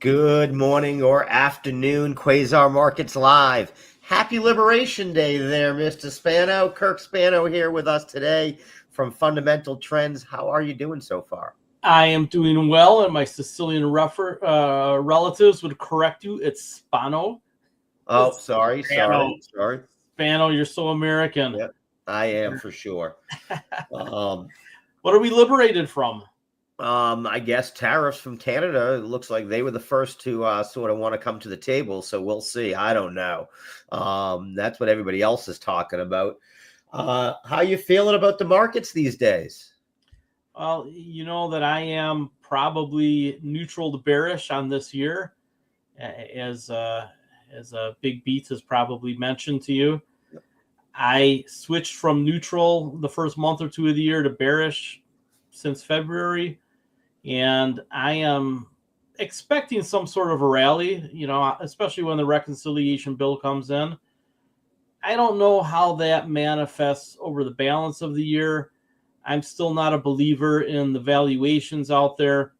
Good morning or afternoon, Quasar Markets Live. Happy Liberation Day there, Mr. Spano. Kirk Spano here with us today from Fundamental Trends. How are you doing so far? I am doing well, and my Sicilian relatives would correct you. It's Spano. Oh, It's sorry. Spano, you're so American. Yep, I am for sure. What are we liberated from? I guess tariffs from Canada. It looks like they were the first to sort of want to come to the table, so we'll see. I don't know. That's what everybody else is talking about. How you feeling about the markets these days? Well, you know that I am probably neutral to bearish on this year, as Big Beats has probably mentioned to you. I switched from neutral the first month or two of the year to bearish since February. And I am expecting some sort of a rally, especially when the reconciliation bill comes in. I don't know how that manifests over the balance of the year. I'm still not a believer in the valuations out there.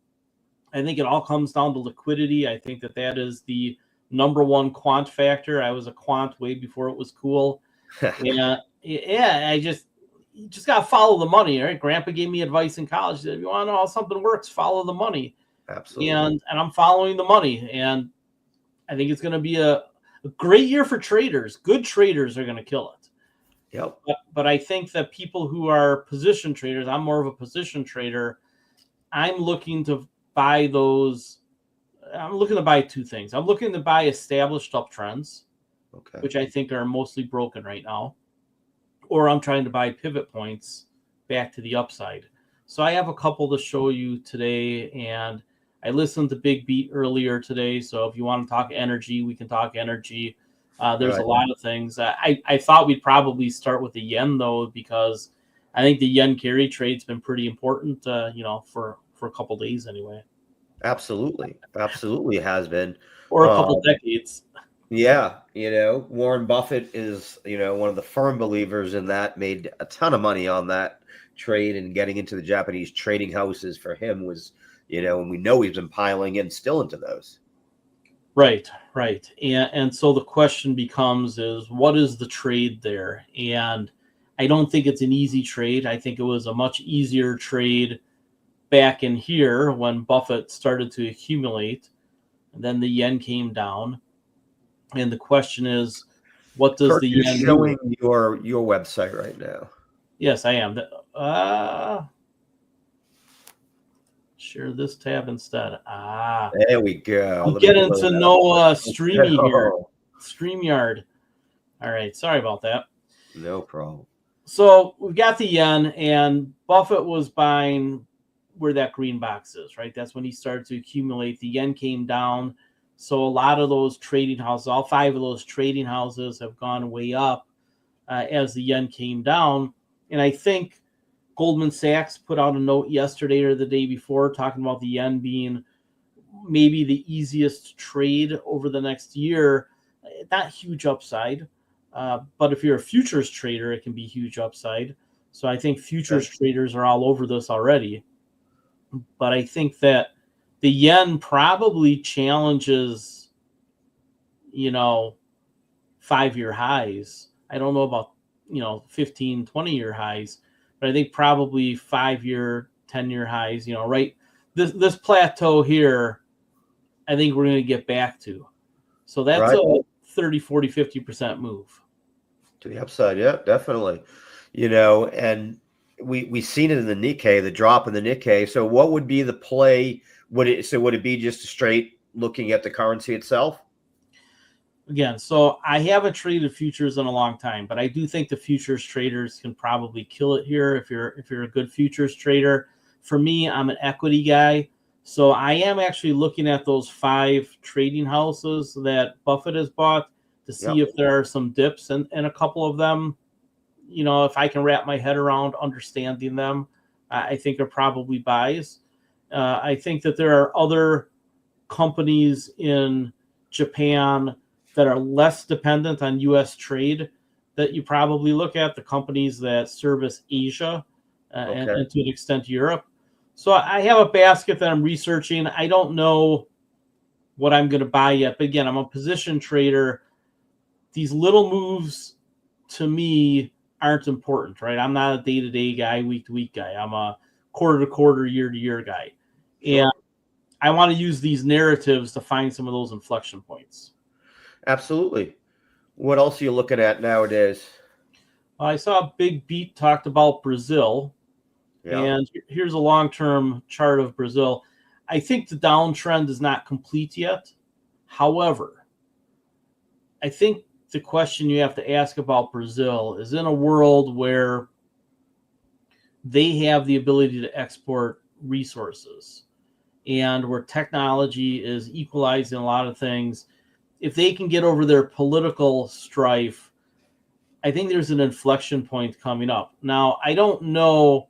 I think it all comes down to liquidity. I think that is the number one quant factor. I was a quant way before it was cool. I just got to follow the money, right? Grandpa gave me advice in college. He said, if you want to know how something works, follow the money. Absolutely. And I'm following the money. And I think it's going to be a great year for traders. Good traders are going to kill it. Yep. But I think that people who are position traders, I'm more of a position trader. I'm looking to buy those. I'm looking to buy two things. I'm looking to buy established uptrends, which I think are mostly broken right now. Or I'm trying to buy pivot points back to the upside. So I have a couple to show you today, and I listened to Big Beat earlier today. So if you want to talk energy, we can talk energy. There's a lot of things. I thought we'd probably start with the yen, though, because I think the yen carry trade's been pretty important, for a couple days anyway. Absolutely has been. Or a couple decades. Yeah, Warren Buffett is, one of the firm believers in that, made a ton of money on that trade, and getting into the Japanese trading houses for him was, and we know he's been piling in still into those. Right. And so the question becomes is what is the trade there? And I don't think it's an easy trade. I think it was a much easier trade back in here when Buffett started to accumulate, and then the yen came down. And the question is, what does Kirk, the yen you're showing your website right now? Yes, I am. Share this tab instead. There we go. I'm getting to know Streamy here. StreamYard. All right. Sorry about that. No problem. So we've got the yen, and Buffett was buying where that green box is, right? That's when he started to accumulate. The yen came down. So a lot of those trading houses, all five of those trading houses have gone way up as the yen came down. And I think Goldman Sachs put out a note yesterday or the day before talking about the yen being maybe the easiest trade over the next year. Not huge upside, but if you're a futures trader, it can be huge upside. So I think futures traders are all over this already. But I think that the yen probably challenges, 5-year highs. I don't know about, 15, 20-year highs, but I think probably 5-year, 10-year highs, right? This plateau here, I think we're going to get back to. So that's a 30, 40, 50% move. To the upside, yeah, definitely. And we've seen it in the Nikkei, the drop in the Nikkei. So what would be the play? Would it be just straight looking at the currency itself? Again, so I haven't traded futures in a long time, but I do think the futures traders can probably kill it here if you're a good futures trader. For me, I'm an equity guy, so I am actually looking at those 5 trading houses that Buffett has bought to see if there are some dips in a couple of them. If I can wrap my head around understanding them, I think are probably buys. I think that there are other companies in Japan that are less dependent on U.S. trade that you probably look at, the companies that service Asia and to an extent Europe. So I have a basket that I'm researching. I don't know what I'm going to buy yet. But again, I'm a position trader. These little moves to me aren't important, right? I'm not a day-to-day guy, week-to-week guy. I'm a quarter-to-quarter, year-to-year guy. Sure. And I want to use these narratives to find some of those inflection points. Absolutely. What else are you looking at nowadays? I saw a big beat talked about Brazil. Yeah. And here's a long-term chart of Brazil. I think the downtrend is not complete yet. However, I think the question you have to ask about Brazil is, in a world where they have the ability to export resources and where technology is equalizing a lot of things, if they can get over their political strife, I think there's an inflection point coming up. Now, I don't know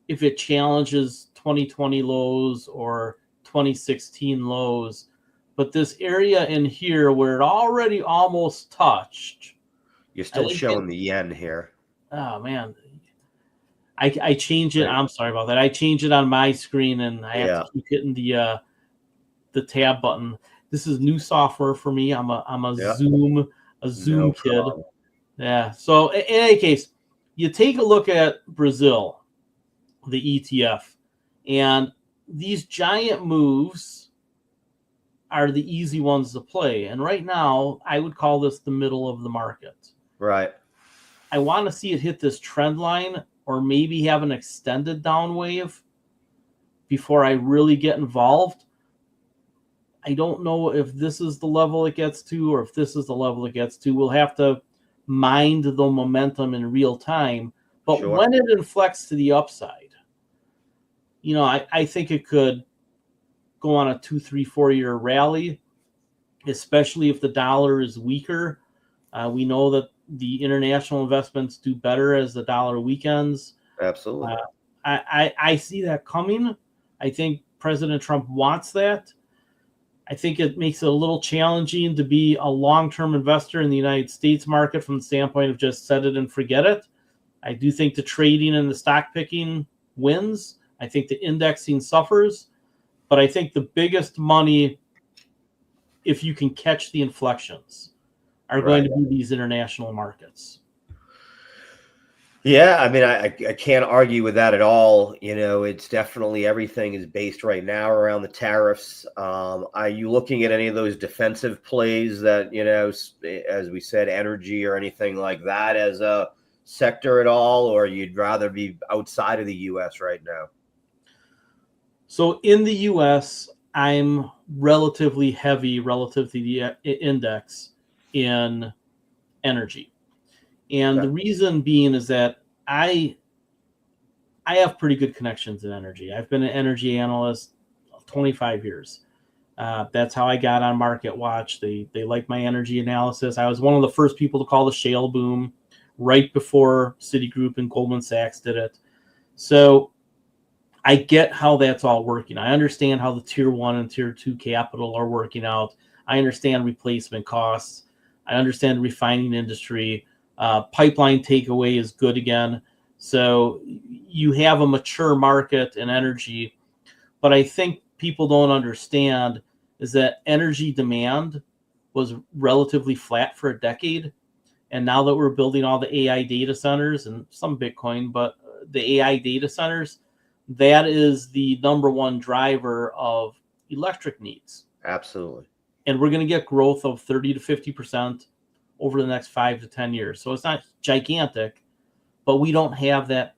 if it challenges 2020 lows or 2016 lows, but this area in here where it already almost touched. You're still showing the yen here. Oh man, I change it. I'm sorry about that. I change it on my screen, and I have to keep hitting the tab button. This is new software for me. I'm a Zoom kid. Problem. Yeah. So in any case, you take a look at Brazil, the ETF, and these giant moves are the easy ones to play. And right now, I would call this the middle of the market. Right. I want to see it hit this trend line or maybe have an extended down wave before I really get involved. I don't know if this is the level it gets to or if this is the level it gets to. We'll have to mind the momentum in real time. But Sure. when it inflects to the upside, I think it could go on a 2, 3, 4 year rally, especially if the dollar is weaker. We know that the international investments do better as the dollar weakens. Absolutely. I see that coming. I think President Trump wants that. I think it makes it a little challenging to be a long-term investor in the United States market from the standpoint of just set it and forget it. I do think the trading and the stock picking wins. I think the indexing suffers. But I think the biggest money, if you can catch the inflections, are going to be these international markets. Yeah, I mean, I can't argue with that at all. It's definitely everything is based right now around the tariffs. Are you looking at any of those defensive plays that, as we said, energy or anything like that as a sector at all, or you'd rather be outside of the U.S. right now? So in the U.S., I'm relatively heavy relative to the index in energy. And the reason being is that I have pretty good connections in energy. I've been an energy analyst 25 years. That's how I got on Market Watch. They like my energy analysis. I was one of the first people to call the shale boom right before Citigroup and Goldman Sachs did it. So I get how that's all working. I understand how the tier 1 and tier 2 capital are working out. I understand replacement costs. I understand the refining industry. Pipeline takeaway is good again. So you have a mature market in energy. But I think people don't understand is that energy demand was relatively flat for a decade. And now that we're building all the AI data centers and some Bitcoin, but the AI data centers, that is the number one driver of electric needs. Absolutely. And we're going to get growth of 30 to 50% over the next 5 to 10 years. So it's not gigantic, but we don't have that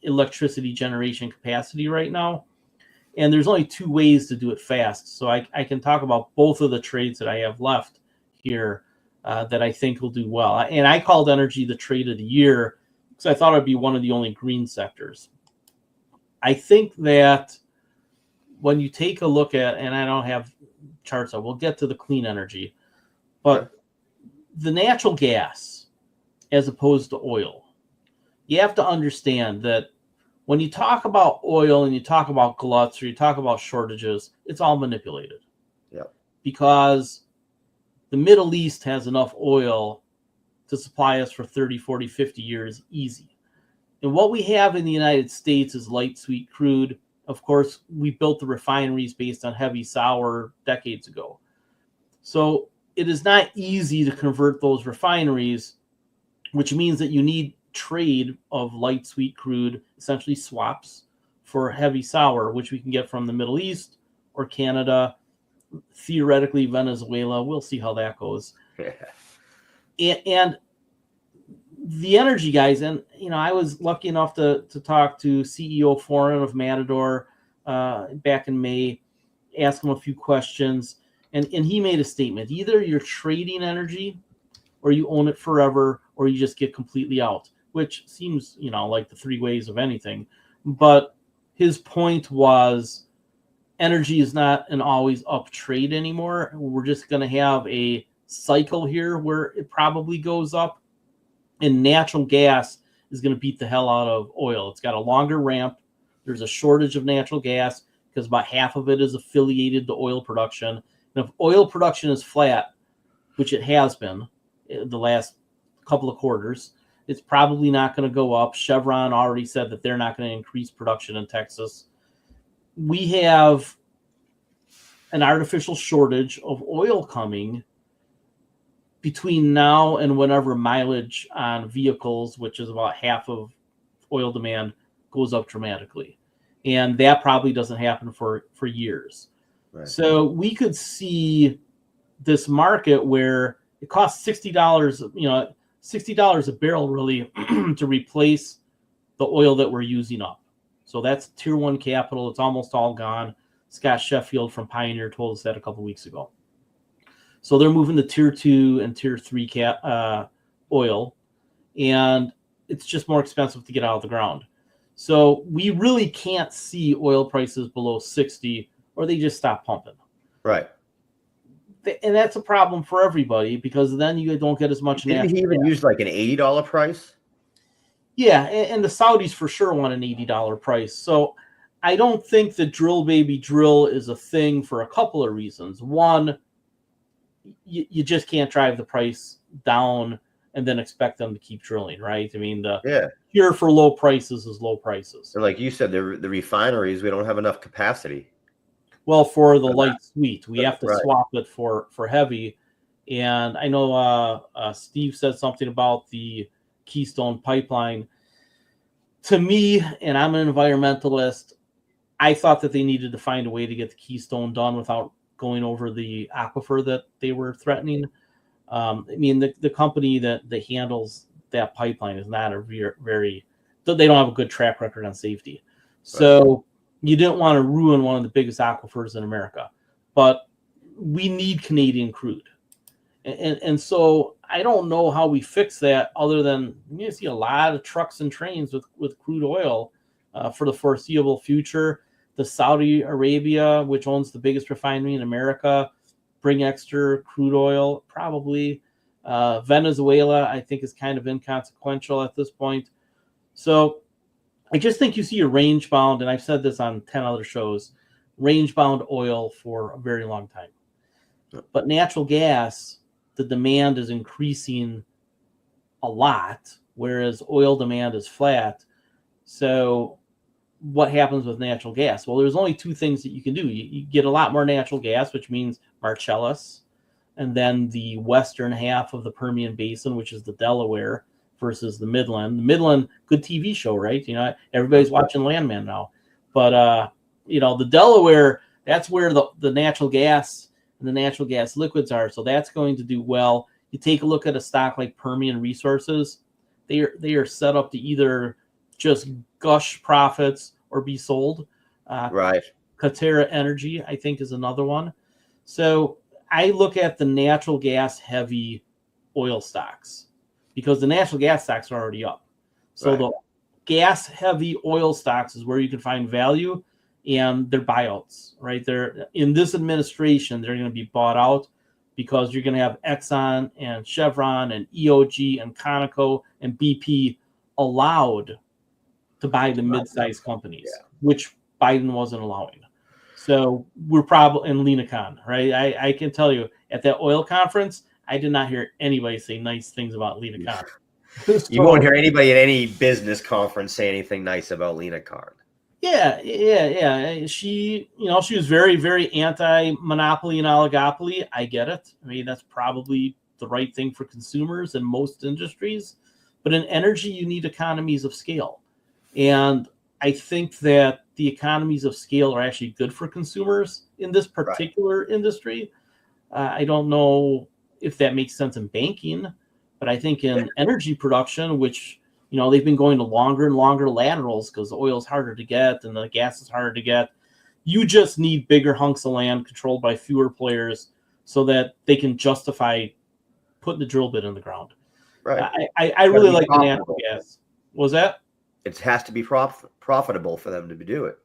electricity generation capacity right now. And there's only 2 ways to do it fast. So I can talk about both of the trades that I have left here that I think will do well. And I called energy the trade of the year because I thought it would be one of the only green sectors. I think that when you take a look at, and I don't have charts, I will get to the clean energy, but the natural gas as opposed to oil, you have to understand that when you talk about oil and you talk about gluts or you talk about shortages, it's all manipulated. Yep. Because the Middle East has enough oil to supply us for 30, 40, 50 years easy. And what we have in the United States is light sweet crude of course, we built the refineries based on heavy sour decades ago. So it is not easy to convert those refineries, which means that you need trade of light sweet crude, essentially swaps for heavy sour, which we can get from the Middle East or Canada, theoretically Venezuela. We'll see how that goes. And the energy guys, and I was lucky enough to talk to CEO Foreign of Matador back in May, ask him a few questions, and he made a statement: either you're trading energy, or you own it forever, or you just get completely out. Which seems like the three ways of anything. But his point was, energy is not an always up trade anymore. We're just going to have a cycle here where it probably goes up. And natural gas is going to beat the hell out of oil. It's got a longer ramp. There's a shortage of natural gas because about half of it is affiliated to oil production. And if oil production is flat, which it has been the last couple of quarters, it's probably not going to go up. Chevron already said that they're not going to increase production in Texas. We have an artificial shortage of oil coming between now and whenever mileage on vehicles, which is about half of oil demand, goes up dramatically. And that probably doesn't happen for years. Right. So we could see this market where it costs $60, $60 a barrel really to replace the oil that we're using up. So that's tier one capital. It's almost all gone. Scott Sheffield from Pioneer told us that a couple weeks ago. So they're moving to tier 2 and tier 3 oil, and it's just more expensive to get out of the ground. So we really can't see oil prices below 60, or they just stop pumping. Right. And that's a problem for everybody, because then you don't get as much. Didn't he even use like an $80 price? Yeah, and the Saudis for sure want an $80 price. So I don't think that drill baby drill is a thing for a couple of reasons. One, you just can't drive the price down and then expect them to keep drilling, right? I mean, the cure for low prices is low prices. So like you said, the refineries, we don't have enough capacity. Well, for the light sweet, we have to swap it for heavy. And I know Steve said something about the Keystone pipeline. To me, and I'm an environmentalist, I thought that they needed to find a way to get the Keystone done without going over the aquifer that they were threatening. I mean, the company that handles that pipeline is not a very, they don't have a good track record on safety. So you didn't want to ruin one of the biggest aquifers in America, but we need Canadian crude. And so I don't know how we fix that other than you see a lot of trucks and trains with crude oil for the foreseeable future. The Saudi Arabia, which owns the biggest refinery in America, bring extra crude oil, probably. Venezuela, I think, is kind of inconsequential at this point. So I just think you see a range-bound, and I've said this on 10 other shows, range-bound oil for a very long time. But natural gas, the demand is increasing a lot, whereas oil demand is flat. So what happens with natural gas? Well, there's only two things that you can do. You get a lot more natural gas, which means Marcellus, and then the western half of the Permian Basin, which is the Delaware, versus the Midland. The Midland, good TV show, right? Everybody's watching Landman now. But, the Delaware, that's where the natural gas and the natural gas liquids are. So that's going to do well. You take a look at a stock like Permian Resources. They are set up to either just gush profits or be sold. Right. Katera Energy, I think, is another one. So I look at the natural gas heavy oil stocks because the natural gas stocks are already up. So the gas heavy oil stocks is where you can find value, and they're buyouts, right? They're in this administration, they're going to be bought out because you're going to have Exxon and Chevron and EOG and Conoco and BP allowed to buy the mid-sized companies, which Biden wasn't allowing. So we're probably in Lena Khan, right? I can tell you at that oil conference, I did not hear anybody say nice things about Lena Khan. You won't hear anybody at any business conference say anything nice about Lena Khan. Yeah. She was very, very anti-monopoly and oligopoly. I get it. I mean, that's probably the right thing for consumers in most industries. But in energy, you need economies of scale. And I think that the economies of scale are actually good for consumers in this particular industry. I don't know if that makes sense in banking, but I think in energy production, which they've been going to longer and longer laterals because the oil is harder to get and the gas is harder to get. You just need bigger hunks of land controlled by fewer players so that they can justify putting the drill bit in the ground. Right. I really like the natural gas. What was that? It has to be profitable for them to do it.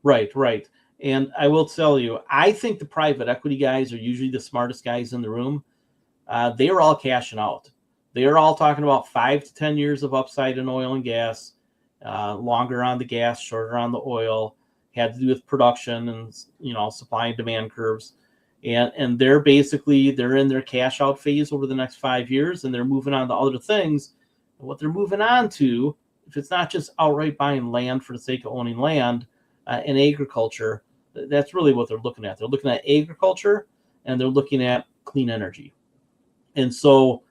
Right. And I will tell you, I think the private equity guys are usually the smartest guys in the room. They are all cashing out. They are all talking about 5 to 10 years of upside in oil and gas, longer on the gas, shorter on the oil, had to do with production and, supply and demand curves. And they're in their cash out phase over the next 5 years, and they're moving on to other things. And what they're moving on to, if it's not just outright buying land for the sake of owning land and agriculture, that's really what they're looking at. They're looking at agriculture and they're looking at clean energy. And so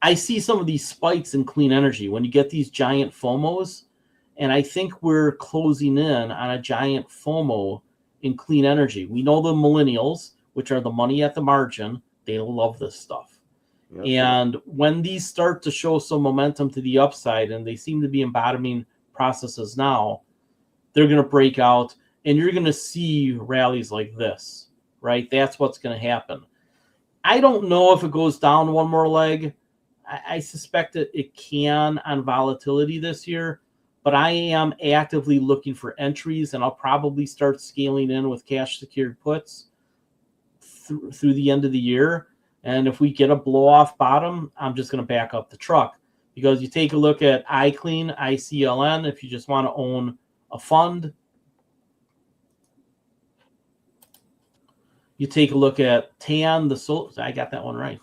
I see some of these spikes in clean energy when you get these giant FOMOs. And I think we're closing in on a giant FOMO in clean energy. We know the millennials, which are the money at the margin, they love this stuff. Yep. And when these start to show some momentum to the upside, and they seem to be in bottoming processes now, they're going to break out, and you're going to see rallies like this, right? That's what's going to happen. I don't know if it goes down one more leg. I suspect that it can on volatility this year, but I am actively looking for entries, and I'll probably start scaling in with cash secured puts through the end of the year. And if we get a blow off bottom, I'm just going to back up the truck, because you take a look at iClean, ICLN, if you just want to own a fund. You take a look at TAN, I got that one right.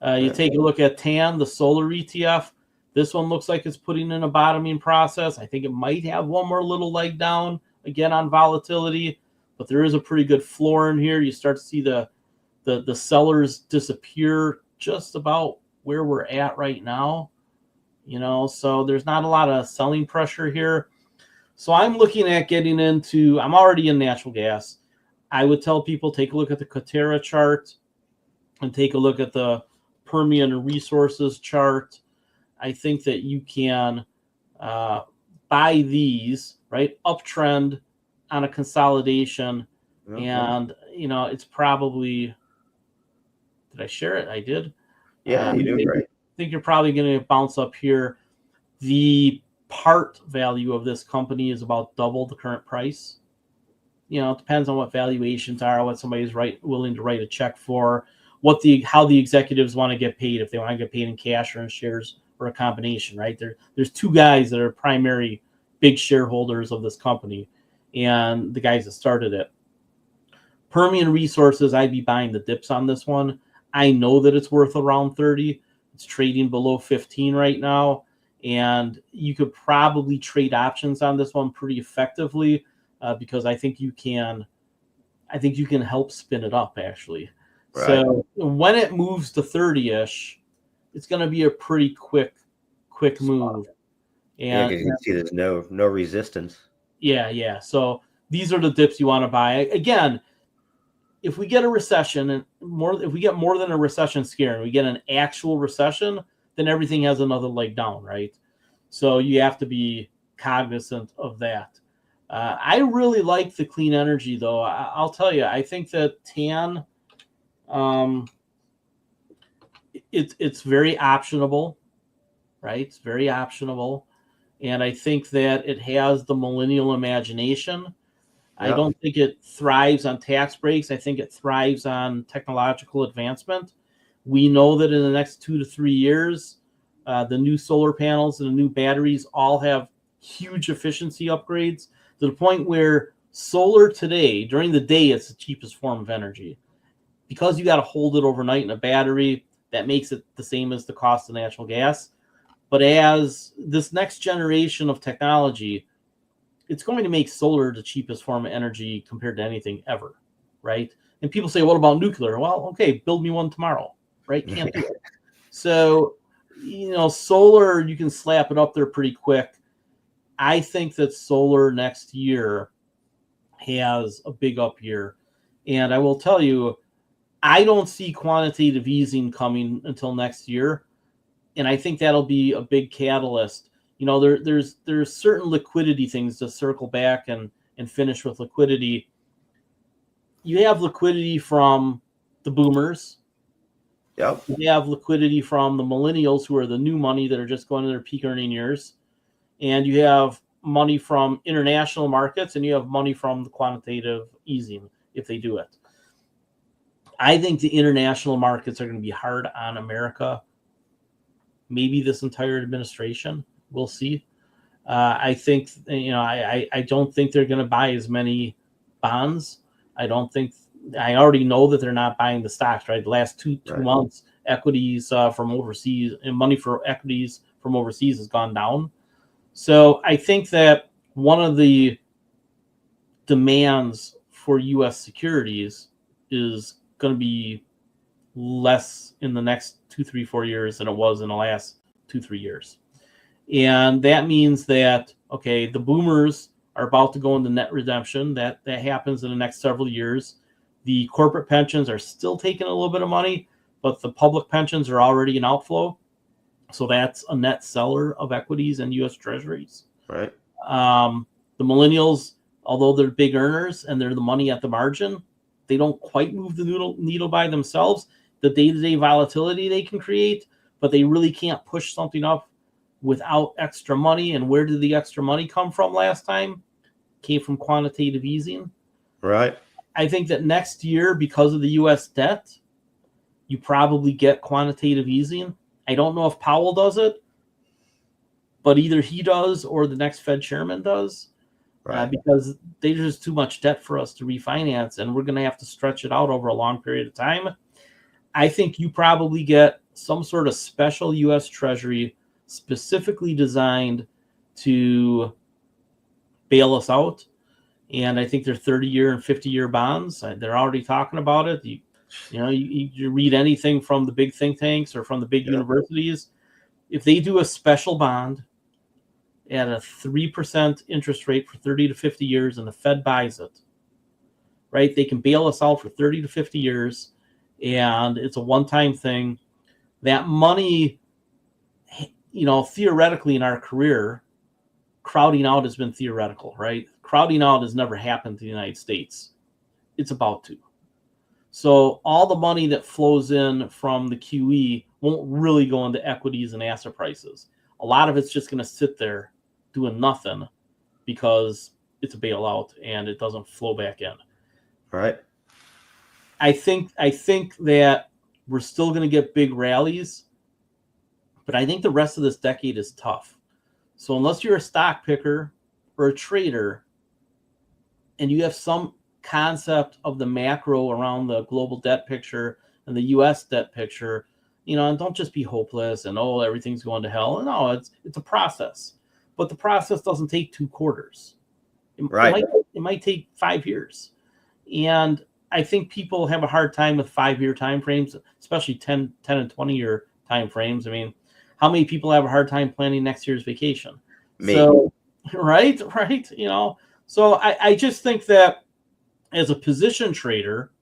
You take a look at TAN, the solar ETF. This one looks like it's putting in a bottoming process. I think it might have one more little leg down again on volatility, but there is a pretty good floor in here. You start to see the sellers disappear just about where we're at right now. So there's not a lot of selling pressure here. So I'm looking at getting into, I'm already in natural gas. I would tell people, take a look at the Coterra chart and take a look at the Permian Resources chart. I think that you can buy these, right? Uptrend on a consolidation. Okay. And, it's probably, did I share it? I did. Yeah, you did great. I think you're probably going to bounce up here. The part value of this company is about double the current price. It depends on what valuations are, what somebody's willing to write a check for, how the executives want to get paid, if they want to get paid in cash or in shares or a combination, right? There's two guys that are primary big shareholders of this company, and the guys that started it. Permian Resources, I'd be buying the dips on this one. I know that it's worth around 30. It's trading below 15 right now, and you could probably trade options on this one pretty effectively because I think you can help spin it up actually. Right. So when it moves to 30-ish, it's going to be a pretty quick move. And you can see there's no resistance. Yeah. So these are the dips you want to buy. Again, if we get a recession if we get more than a recession scare and we get an actual recession, then everything has another leg down, right? So you have to be cognizant of that. I really like the clean energy, though. I'll tell you, I think that TAN, it's very optionable, right? It's very optionable. And I think that it has the millennial imagination. Yeah. I don't think it thrives on tax breaks. I think it thrives on technological advancement. We know that in the next 2 to 3 years, the new solar panels and the new batteries all have huge efficiency upgrades to the point where solar today, during the day, it's the cheapest form of energy. Because you got to hold it overnight in a battery, that makes it the same as the cost of natural gas. But as this next generation of technology, it's going to make solar the cheapest form of energy compared to anything ever, right? And people say, what about nuclear? Well, okay, build me one tomorrow, right? Can't do it. So, solar, you can slap it up there pretty quick. I think that solar next year has a big up year. And I will tell you, I don't see quantitative easing coming until next year. And I think that'll be a big catalyst. There's certain liquidity things to circle back and finish with liquidity. You have liquidity from the boomers. Yep. You have liquidity from the millennials, who are the new money that are just going to their peak earning years. And you have money from international markets, and you have money from the quantitative easing if they do it. I think the international markets are going to be hard on America. Maybe this entire administration. We'll see. I think, I don't think they're going to buy as many bonds. I already know that they're not buying the stocks, right? The last two months, equities from overseas and money for equities from overseas has gone down. So I think that one of the demands for U.S. securities is going to be less in the next 2, 3, 4 years than it was in the last 2, 3 years. And that means that, okay, the boomers are about to go into net redemption. That happens in the next several years. The corporate pensions are still taking a little bit of money, but the public pensions are already in outflow. So that's a net seller of equities and U.S. treasuries. Right. The millennials, although they're big earners and they're the money at the margin, they don't quite move the needle by themselves. The day-to-day volatility they can create, but they really can't push something up without extra money. And where did the extra money come from last time? Came from quantitative easing. Right. I think that next year, because of the U.S. debt, you probably get quantitative easing. I don't know if Powell does it, but either he does or the next Fed chairman does, because there's just too much debt for us to refinance, and we're going to have to stretch it out over a long period of time. I think you probably get some sort of special U.S. Treasury specifically designed to bail us out. And I think they're 30-year and 50-year bonds. They're already talking about it. You read anything from the big think tanks or from the big universities. If they do a special bond at a 3% interest rate for 30 to 50 years and the Fed buys it, right, they can bail us out for 30 to 50 years, and it's a one-time thing. That money, theoretically in our career, crowding out has been theoretical, right? Crowding out has never happened to the United States. It's about to. So all the money that flows in from the QE won't really go into equities and asset prices. A lot of it's just going to sit there doing nothing because it's a bailout and it doesn't flow back in. Right. I think that we're still going to get big rallies, but I think the rest of this decade is tough. So unless you're a stock picker or a trader and you have some concept of the macro around the global debt picture and the U.S. debt picture, and don't just be hopeless and, everything's going to hell. No, it's a process. But the process doesn't take 2 quarters. It might take 5 years. And I think people have a hard time with 5-year time frames, especially 10 and 20-year time frames. I mean, how many people have a hard time planning next year's vacation? Me. So, right. So I just think that as a position trader,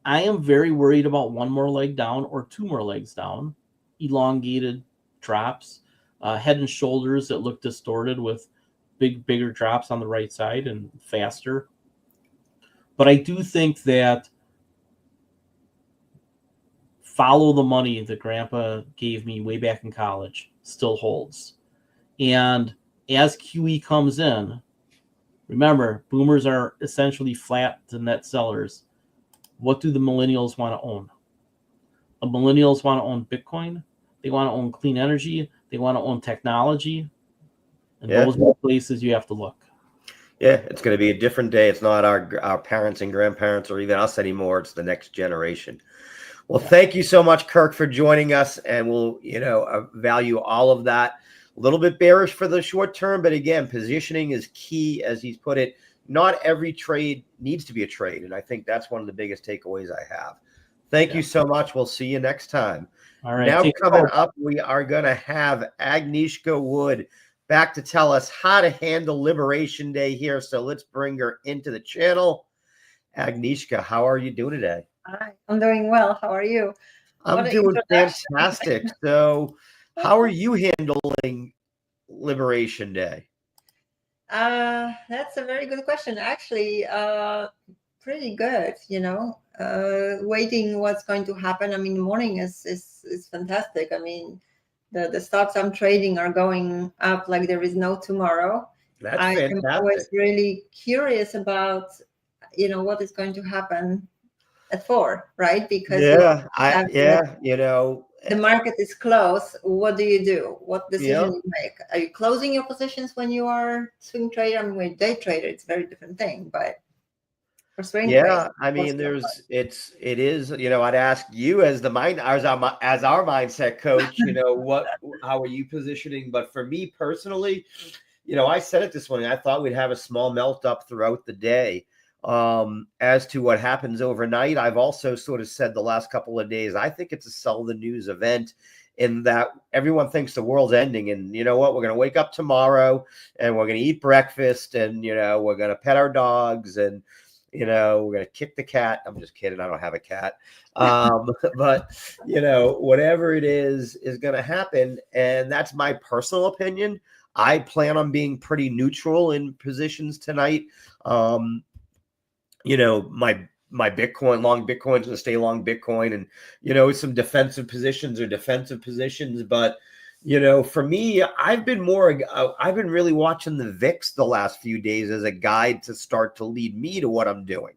I am very worried about 1 more leg down or 2 more legs down, elongated drops, head and shoulders that look distorted with bigger drops on the right side and faster. But I do think that follow the money that Grandpa gave me way back in college still holds. And as QE comes in, remember, boomers are essentially flat to net sellers. What do the millennials want to own? The millennials want to own Bitcoin. They want to own clean energy. They want to own technology. And those are the places you have to look. Yeah, it's going to be a different day. It's not our parents and grandparents or even us anymore. It's the next generation. Well, thank you so much, Kirk, for joining us. And we'll, value all of that. a little bit bearish for the short term, but again, positioning is key, as he's put it. Not every trade needs to be a trade, and I think that's one of the biggest takeaways I have. Thank you so much. We'll see you next time. All right. Now coming up, we are going to have Agnieszka Wood back to tell us how to handle Liberation Day here. So let's bring her into the channel. Agnieszka, how are you doing today? Hi, I'm doing well. How are you? I'm doing fantastic. So how are you handling Liberation Day? That's a very good question. Actually, pretty good, waiting what's going to happen. I mean, the morning is fantastic. I mean, the stocks I'm trading are going up like there is no tomorrow. That's fantastic. I'm always really curious about, what is going to happen at 4, right? Because the market is closed. What do you do? What decision you make? Are you closing your positions when you are swing trader? I mean, when day trader, it's a very different thing. But for swing trade, I mean, it is. I'd ask you as our mindset coach. How are you positioning? But for me personally, I said it this morning. I thought we'd have a small melt up throughout the day. As to what happens overnight, I've also sort of said the last couple of days, I think it's a sell the news event in that everyone thinks the world's ending. And you know what? We're going to wake up tomorrow and we're going to eat breakfast and, we're going to pet our dogs and, we're going to kick the cat. I'm just kidding. I don't have a cat. But, whatever it is going to happen. And that's my personal opinion. I plan on being pretty neutral in positions tonight. My Bitcoin, long Bitcoin's going to stay long Bitcoin and, some defensive positions. But, for me, I've been really watching the VIX the last few days as a guide to start to lead me to what I'm doing.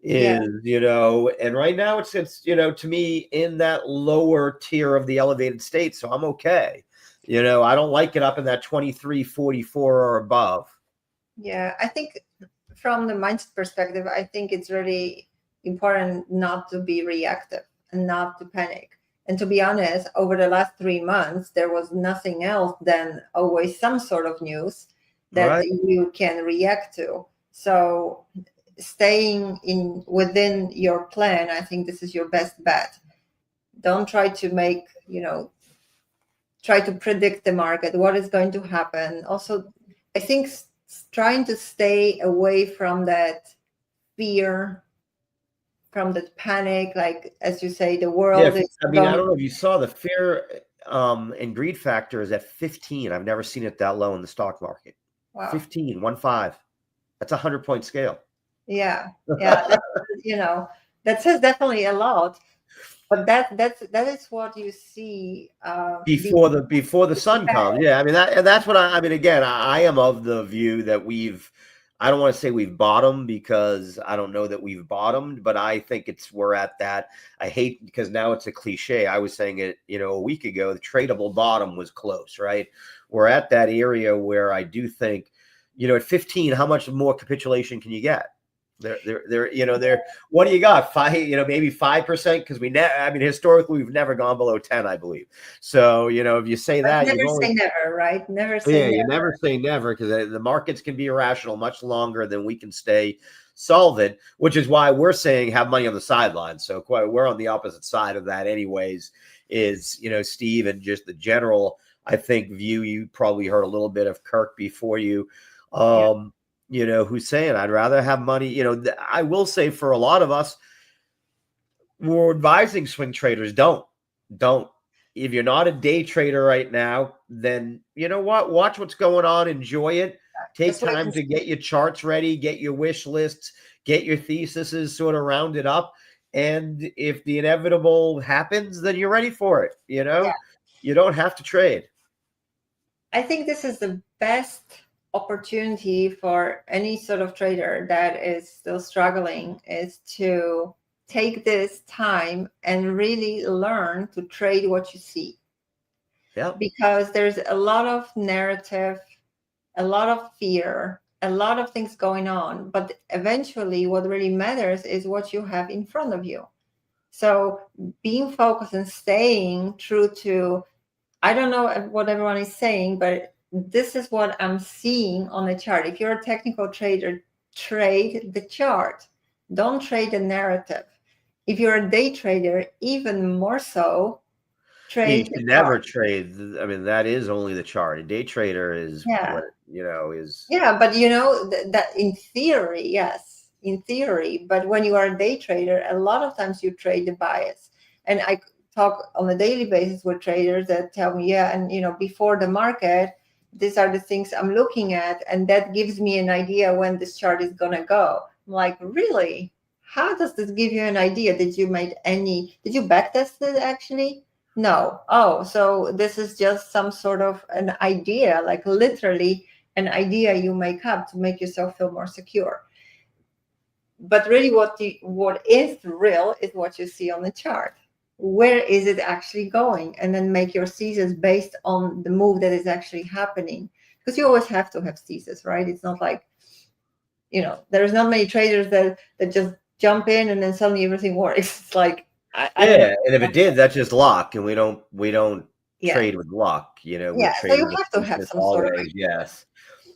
And right now it's, to me in that lower tier of the elevated state. So I'm okay. I don't like it up in that 23.44 or above. Yeah, I think from the mindset perspective, I think it's really important not to be reactive and not to panic. And to be honest, over the last 3 months, there was nothing else than always some sort of news that you can react to. So staying within your plan, I think this is your best bet. Don't try to make, try to predict the market, what is going to happen. Also, I think trying to stay away from that fear, from that panic, like as you say, the world is. I don't know if you saw the fear and greed factor is at 15. I've never seen it that low in the stock market. Wow. 15. That's a 100-point scale. Yeah. That says definitely a lot. But that is what you see before the sun comes. Yeah, I mean that's what I mean. Again, I am of the view that I don't want to say we've bottomed because I don't know that we've bottomed, but I think we're at that. I hate because now it's a cliche. I was saying it, a week ago, the tradable bottom was close, right? We're at that area where I do think, at 15, how much more capitulation can you get? They're what do you got? 5, maybe 5% because historically we've never gone below 10, I believe. So, if you say that, never say never, right? Never say never. You never say never because the markets can be irrational much longer than we can stay solvent, which is why we're saying have money on the sidelines. So we're on the opposite side of that anyways, is, Steve, and just the general, I think, view. You probably heard a little bit of Kirk before you. Who's saying I'd rather have money. I will say for a lot of us, we're advising swing traders, don't. If you're not a day trader right now, then you know what? Watch what's going on. Enjoy it. Take time to get your charts ready, get your wish lists, get your theses sort of rounded up. And if the inevitable happens, then you're ready for it. You don't have to trade. I think this is the best opportunity for any sort of trader that is still struggling is to take this time and really learn to trade what you see. Yeah. Because there's a lot of narrative, a lot of fear, a lot of things going on, but eventually what really matters is what you have in front of you. So being focused and staying true to I don't know what everyone is saying, but this is what I'm seeing on the chart. If you're a technical trader, trade the chart. Don't trade the narrative. If you're a day trader, even more so, You trade should the never chart. trade. I mean, that is only the chart. A day trader is Yeah. what, is. Yeah, but that in theory, yes, in theory, but when you are a day trader, a lot of times you trade the bias. And I talk on a daily basis with traders that tell me, yeah, and before the market, these are the things I'm looking at, and that gives me an idea when this chart is gonna go. I'm like, really? How does this give you an idea? Did you backtest it actually? No. Oh, so this is just some sort of an idea, like literally an idea you make up to make yourself feel more secure. But really what is real is what you see on the chart. Where is it actually going? And then make your thesis based on the move that is actually happening. Because you always have to have thesis, right? It's not like, there's not many traders that just jump in and then suddenly everything works. It's like, I don't know. Yeah, and if it did, that's just luck, and we don't Yeah. trade with luck. We're Yeah. So you trading with have to have thesis some sort of always. Yes.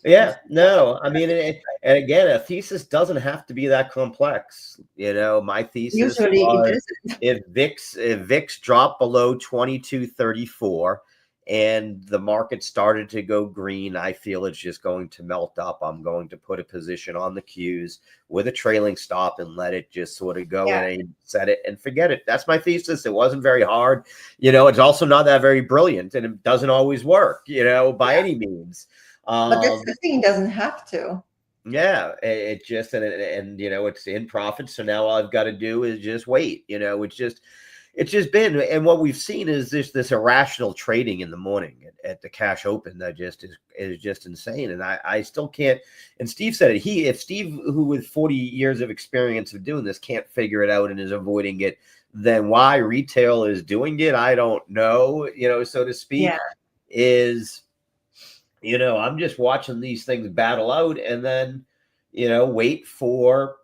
Yeah. No. I mean, and again, a thesis doesn't have to be that complex. My thesis usually it was isn't. if VIX dropped below 2234 and the market started to go green, I feel it's just going to melt up. I'm going to put a position on the Qs with a trailing stop and let it just sort of go in and set it and forget it. That's my thesis. It wasn't very hard. It's also not that very brilliant, and it doesn't always work, by any means. But that's the thing, doesn't have to. Yeah, it just and it's in profit. So now all I've got to do is just wait. It's just been, and what we've seen is this irrational trading in the morning at the cash open that just is just insane. And I still can't. And Steve said it. If Steve, who with 40 years of experience of doing this, can't figure it out and is avoiding it, then why retail is doing it, I don't know. So to speak, is. I'm just watching these things battle out and then, wait for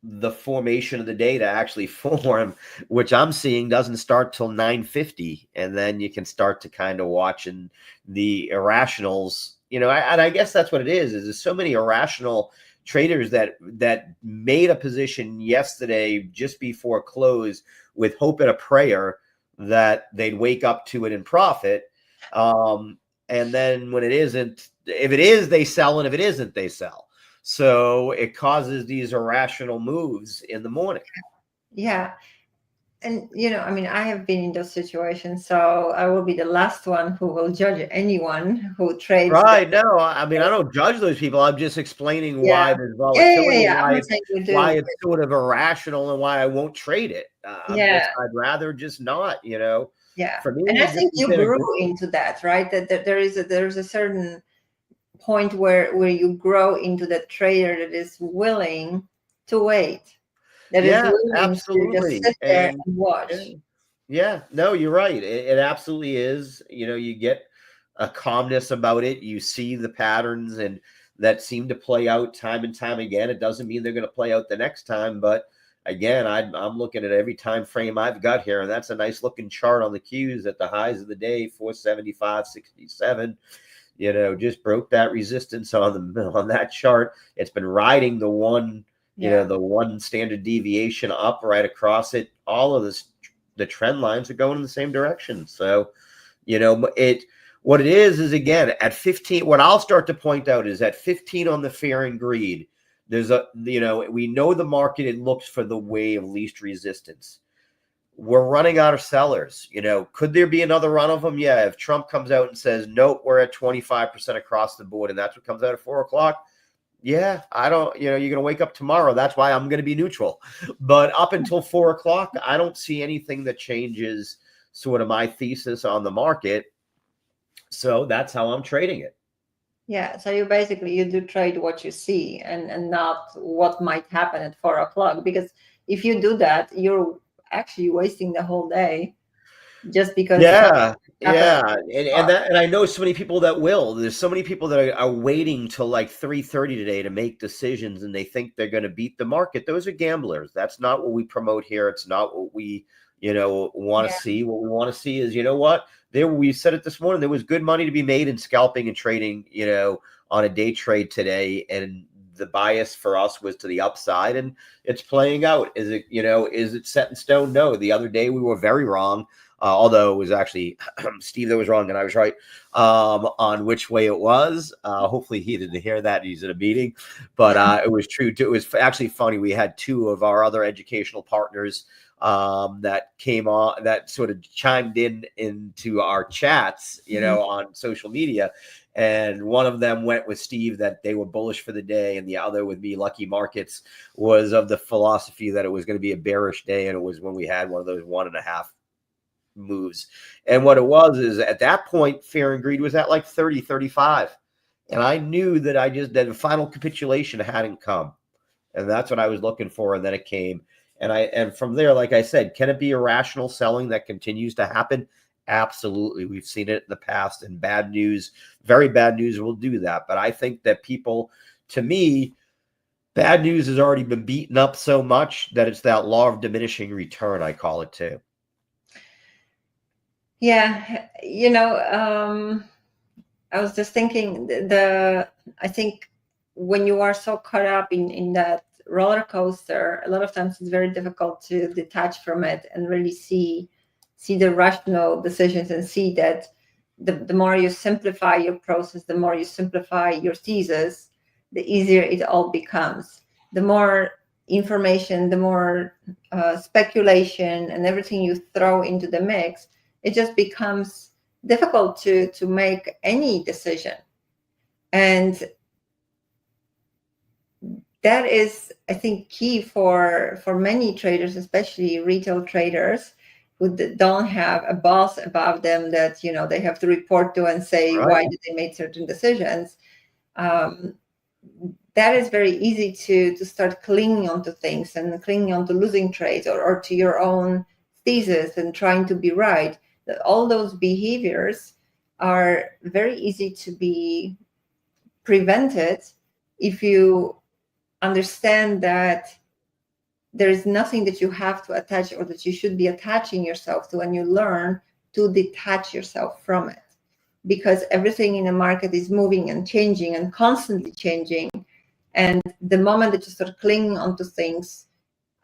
the formation of the day to actually form, which I'm seeing doesn't start till 9:50. And then you can start to kind of watching the irrationals, and I guess that's what it is there's so many irrational traders that made a position yesterday just before close with hope and a prayer that they'd wake up to it in profit. And then when it isn't, if it is, they sell. And if it isn't, they sell. So it causes these irrational moves in the morning. Yeah. And, I have been in those situations, so I will be the last one who will judge anyone who trades. Right. No, I mean, I don't judge those people. I'm just explaining why there's volatility, why it's sort of irrational and why I won't trade it. I'd rather just not, Yeah. For me, and I think you grew into that, right? That there's a certain point where you grow into the trader that is willing to wait. That is willing absolutely. to just sit there and watch. Yeah, no, you're right. It absolutely is. You get a calmness about it. You see the patterns and that seem to play out time and time again. It doesn't mean they're going to play out the next time, but again, I'm looking at every time frame I've got here, and that's a nice looking chart on the Qs at the highs of the day, 475.67. Just broke that resistance on that chart. It's been riding the one, the one standard deviation up right across it. All of the trend lines are going in the same direction. So, what it is again at 15. What I'll start to point out is at 15 on the fear and greed. There's we know the market, it looks for the way of least resistance. We're running out of sellers. Could there be another run of them? Yeah. If Trump comes out and says, nope, we're at 25% across the board, and that's what comes out at 4:00. Yeah, I don't, you're going to wake up tomorrow. That's why I'm going to be neutral. But up until 4:00, I don't see anything that changes sort of my thesis on the market. So that's how I'm trading it. Yeah, so you do trade what you see and not what might happen at 4:00, because if you do that, you're actually wasting the whole day just because. And I know so many people that will. There's so many people that are waiting till like 3:30 today to make decisions, and they think they're going to beat the market. Those are gamblers. That's not what we promote here. It's not what we want to see. What we want to see is, what we said it this morning, there was good money to be made in scalping and trading, on a day trade today. And the bias for us was to the upside, and it's playing out. Is it set in stone? No. The other day we were very wrong. Although it was actually Steve that was wrong and I was right on which way it was. Hopefully he didn't hear that. He's in a meeting, but it was true too. It was actually funny. We had two of our other educational partners that came on, that sort of chimed into our chats, on social media. And one of them went with Steve that they were bullish for the day, and the other with me, Lucky Markets, was of the philosophy that it was going to be a bearish day, and it was when we had one of those 1.5 moves. And what it was is, at that point, fear and greed was at like 30, 35. And I knew that that the final capitulation hadn't come. And that's what I was looking for. And then it came. And from there, like I said, can it be irrational selling that continues to happen? Absolutely. We've seen it in the past, and bad news, very bad news will do that. But I think that people, to me, bad news has already been beaten up so much that it's that law of diminishing return, I call it too. Yeah, I was just thinking I think when you are so caught up in that roller coaster, a lot of times it's very difficult to detach from it and really see the rational decisions, and see that the more you simplify your process, the more you simplify your thesis, the easier it all becomes. The more information, the more speculation and everything you throw into the mix, it just becomes difficult to make any decision. And that is, I think, key for many traders, especially retail traders, who don't have a boss above them that they have to report to and say, right, why did they make certain decisions. That is very easy to start clinging onto things and clinging onto losing trades or to your own thesis and trying to be right. That all those behaviors are very easy to be prevented if you understand that there is nothing that you have to attach or that you should be attaching yourself to, and you learn to detach yourself from it, because everything in the market is moving and changing and constantly changing. And the moment that you start clinging onto things,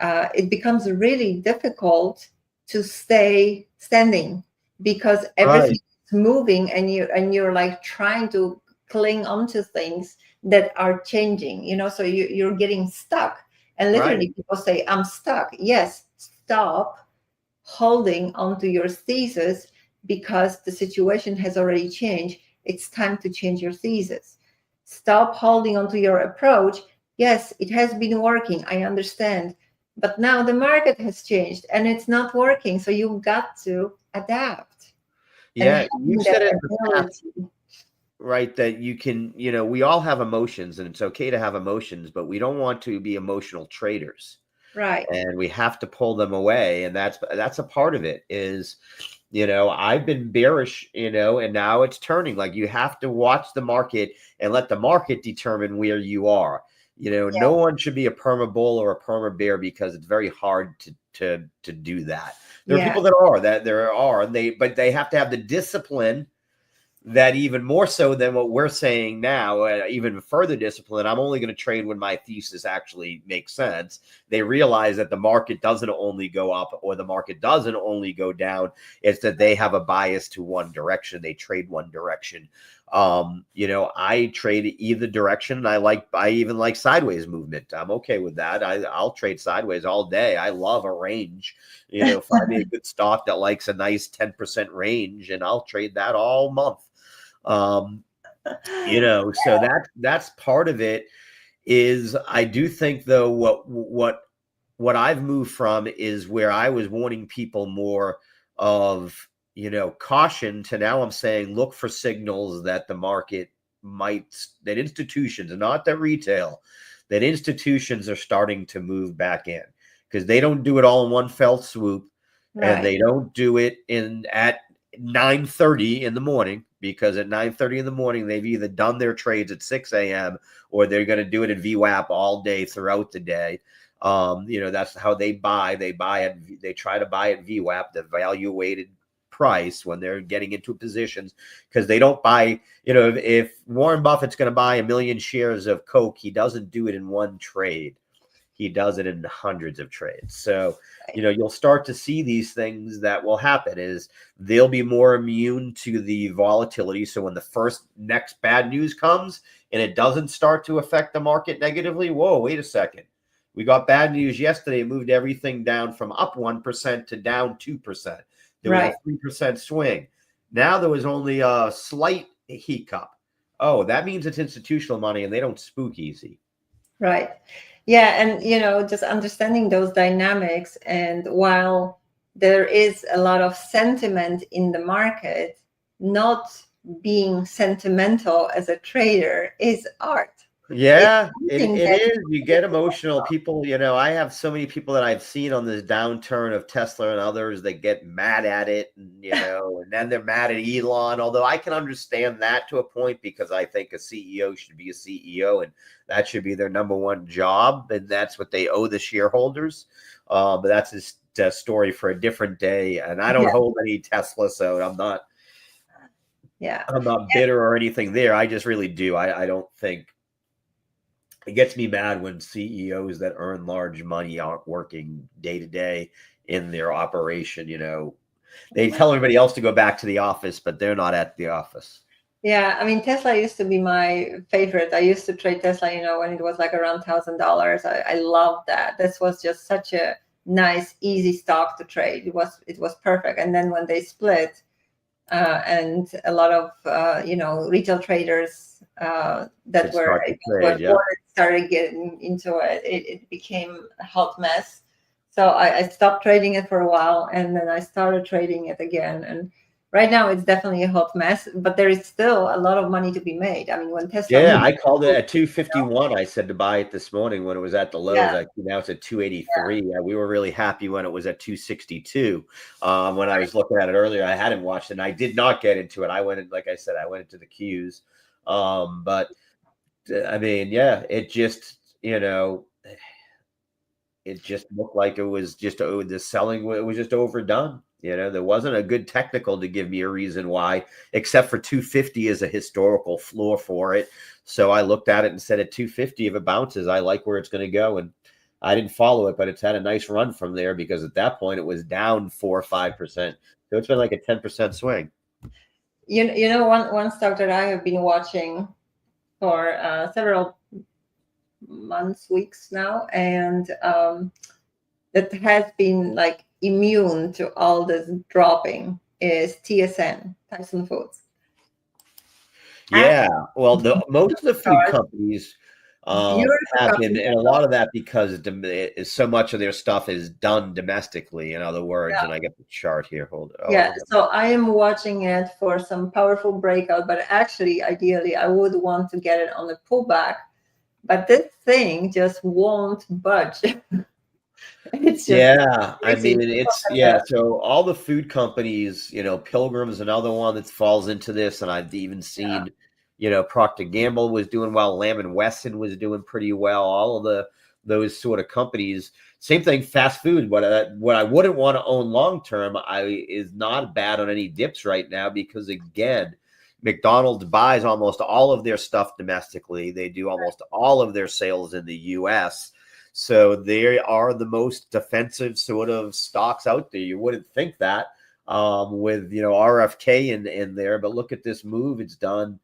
it becomes really difficult to stay standing, because everything is moving, and you're like trying to cling onto things that are changing, so you're getting stuck. And literally people say, I'm stuck. Yes, stop holding onto your thesis, because the situation has already changed. It's time to change your thesis. Stop holding onto your approach. Yes, it has been working, I understand, but now the market has changed and it's not working. So you've got to adapt. Yeah, you said it right, that you can, we all have emotions, and it's okay to have emotions, but we don't want to be emotional traders. Right. And we have to pull them away. And that's a part of it is, I've been bearish, and now it's turning. Like, you have to watch the market and let the market determine where you are. No one should be a perma bull or a perma bear, because it's very hard to do that. There are people but they have to have the discipline, that even more so than what we're saying now, even further discipline. I'm only going to trade when my thesis actually makes sense. They realize that the market doesn't only go up or the market doesn't only go down. It's that they have a bias to one direction. They trade one direction. I trade either direction. I even like sideways movement. I'm okay with that. I'll trade sideways all day. I love a range. Find me a good stock that likes a nice 10% range, and I'll trade that all month. So that's part of it. Is I do think, though, what I've moved from is where I was warning people more of, caution, to now I'm saying, look for signals that the market that institutions, and not that retail, that institutions are starting to move back in, because they don't do it all in one fell swoop. Right. And they don't do it at 9:30 in the morning, because at 9:30 in the morning, they've either done their trades at 6 a.m. or they're going to do it at VWAP all day throughout the day. That's how they buy. They try to buy at VWAP, the value weighted price, when they're getting into positions, because they don't buy, if Warren Buffett's going to buy 1 million shares of Coke, he doesn't do it in one trade. He does it in hundreds of trades. So, you'll start to see these things that will happen is they'll be more immune to the volatility. So when the next bad news comes and it doesn't start to affect the market negatively, whoa, wait a second. We got bad news yesterday. It moved everything down from up 1% to down 2%. There was a 3% swing. Now there was only a slight hiccup. Oh, that means it's institutional money and they don't spook easy. Right. Yeah. And, just understanding those dynamics. And while there is a lot of sentiment in the market, not being sentimental as a trader is art. Yeah, it is. You get emotional. People, I have so many people that I've seen on this downturn of Tesla and others that get mad at it, and and then they're mad at Elon. Although I can understand that to a point, because I think a CEO should be a CEO, and that should be their number one job, and that's what they owe the shareholders. But that's just a story for a different day. And I don't hold any Tesla, so I'm not. Yeah, I'm not bitter or anything there. I just really do. I don't think. It gets me mad when CEOs that earn large money aren't working day to day in their operation. They tell everybody else to go back to the office, but they're not at the office. Yeah, I mean, Tesla used to be my favorite. I used to trade Tesla, when it was like around $1,000. I loved that. This was just such a nice, easy stock to trade. It was perfect. And then when they split, and a lot of retail traders that were started getting into it, it became a hot mess. So I stopped trading it for a while, and then I started trading it again. And right now it's definitely a hot mess, but there is still a lot of money to be made. I mean, when Tesla I called it at 251. I said to buy it this morning when it was at the lows. Now it's at 283. We were really happy when it was at 262. When I was looking at it earlier, I hadn't watched it, and I did not get into it. I went in, like I said, I went into the queues. But I mean, it just, it just looked like it was just the selling. It was just overdone. There wasn't a good technical to give me a reason why, except for 250 is a historical floor for it. So I looked at it and said, at 250, if it bounces, I like where it's going to go. And I didn't follow it, but it's had a nice run from there, because at that point it was down 4 or 5%. So it's been like a 10% swing. One stock that I have been watching for several months, weeks now, and that has been like immune to all this dropping is TSN, Tyson Foods. Yeah, well, most of the food companies have been, and a lot of that because so much of their stuff is done domestically. In other words, and I get the chart here. Hold it. So I am watching it for some powerful breakout, but actually, ideally, I would want to get it on the pullback. But this thing just won't budge. It's just I mean, so all the food companies, Pilgrim's another one that falls into this, and I've even seen, Procter & Gamble was doing well, Lamb & Weston was doing pretty well. All of those sort of companies, same thing, fast food. What I wouldn't want to own long term, is not bad on any dips right now, because again, McDonald's buys almost all of their stuff domestically. They do almost all of their sales in the U.S. So they are the most defensive sort of stocks out there. You wouldn't think that with, RFK in there, but look at this move it's done.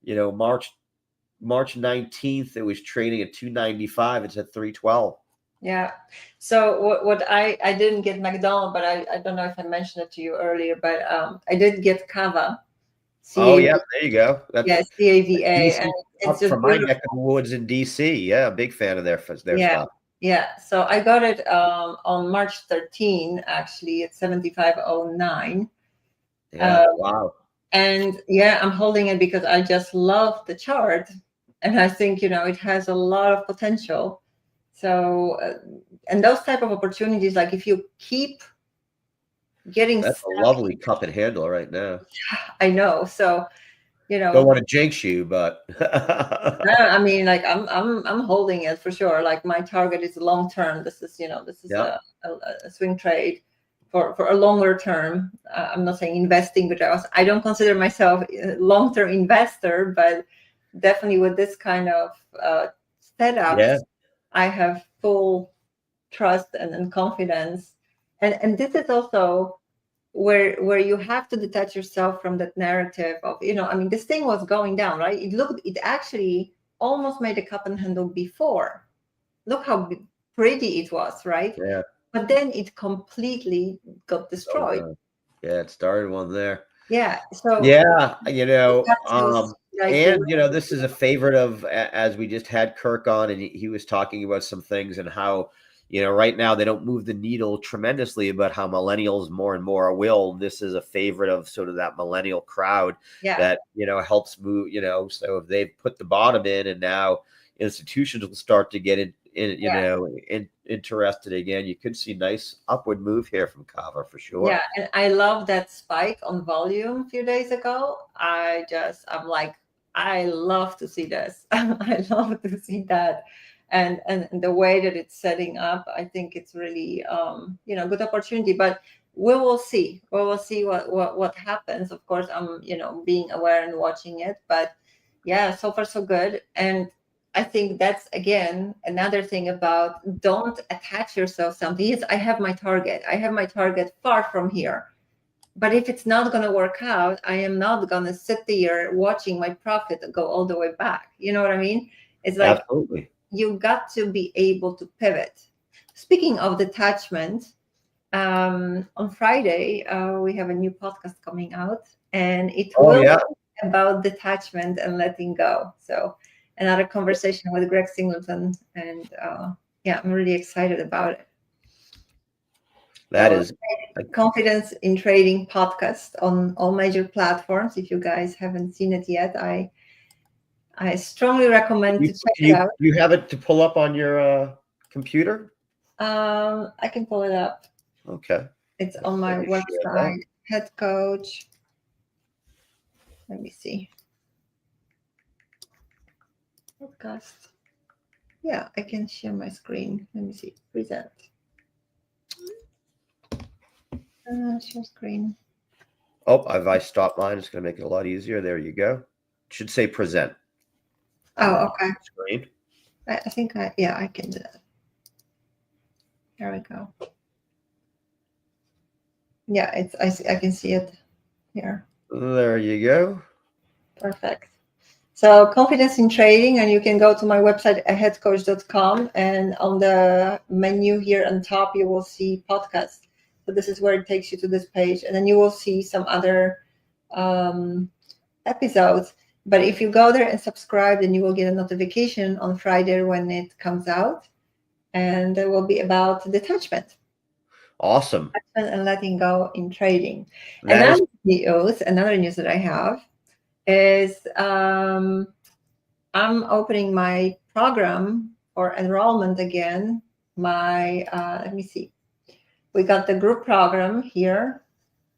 March 19th, it was trading at 295. It's at 312. Yeah. So what I didn't get McDonald's, but I don't know if I mentioned it to you earlier, but I did get Cava. Oh yeah, there you go. That's CAVA. And it's just from my neck of the woods in DC. Yeah, big fan of their stuff. Yeah, so I got it on March 13, actually, at 75.09. Yeah, wow. And I'm holding it because I just love the chart, and I think it has a lot of potential. So, and those type of opportunities, like if you keep getting, that's a lovely cup and handle right now. I know. So you know, Don't want to jinx you, but I mean, like I'm holding it for sure. Like my target is long term. This is, this is Yep. a swing trade for a longer term. I'm not saying investing, but I don't consider myself a long term investor, but definitely with this kind of setups, yeah, I have full trust and confidence. And this is also where you have to detach yourself from that narrative of, I mean, this thing was going down, right? It actually almost made a cup and handle before. Look how pretty it was, right? yeah. But then it completely got Oh destroyed. no. Yeah, it started one there. Yeah. So Yeah, you got to like and this is a favorite of as we just had Kirk on, and he was talking about some things and how right now they don't move the needle tremendously, but how millennials more and more will. This is a favorite of sort of that millennial crowd yeah. that helps move. So if they've put the bottom in, and now institutions will start to get interested again. You could see nice upward move here from Kava for sure. Yeah, and I love that spike on volume a few days ago. I'm like, I love to see this. I love to see that. And the way that it's setting up, I think it's really good opportunity. But we will see. We will see what happens. Of course, I'm being aware and watching it. But yeah, so far so good. And I think that's again another thing about don't attach yourself something. Yes, I have my target. I have my target far from here. But if it's not going to work out, I am not going to sit there watching my profit go all the way back. You know what I mean? It's like Absolutely. you got to be able to pivot. Speaking of detachment, on Friday we have a new podcast coming out, and it will be about detachment and letting go. So another conversation with Greg Singleton, and I'm really excited about it. That is Confidence in Trading podcast on all major platforms. If you guys haven't seen it yet, I strongly recommend to check it out. You have it to pull up on your computer? I can pull it up. Okay. It's on my website, Head Coach. Let me see. Podcast. Yeah, I can share my screen. Let me see. Present. Share screen. Oh, I stopped mine. It's going to make it a lot easier. There you go. It should say present. Oh, okay. Screen. I think I can do that. There we go. Yeah, I can see it here. There you go. Perfect. So confidence in trading, and you can go to my website aheadcoach.com, and on the menu here on top you will see podcast. So this is where it takes you to this page, and then you will see some other episodes. But if you go there and subscribe, then you will get a notification on Friday when it comes out, and it will be about detachment. Awesome. And letting go in trading. Another news that I have is I'm opening my program for enrollment again. Let me see. We got the group program here.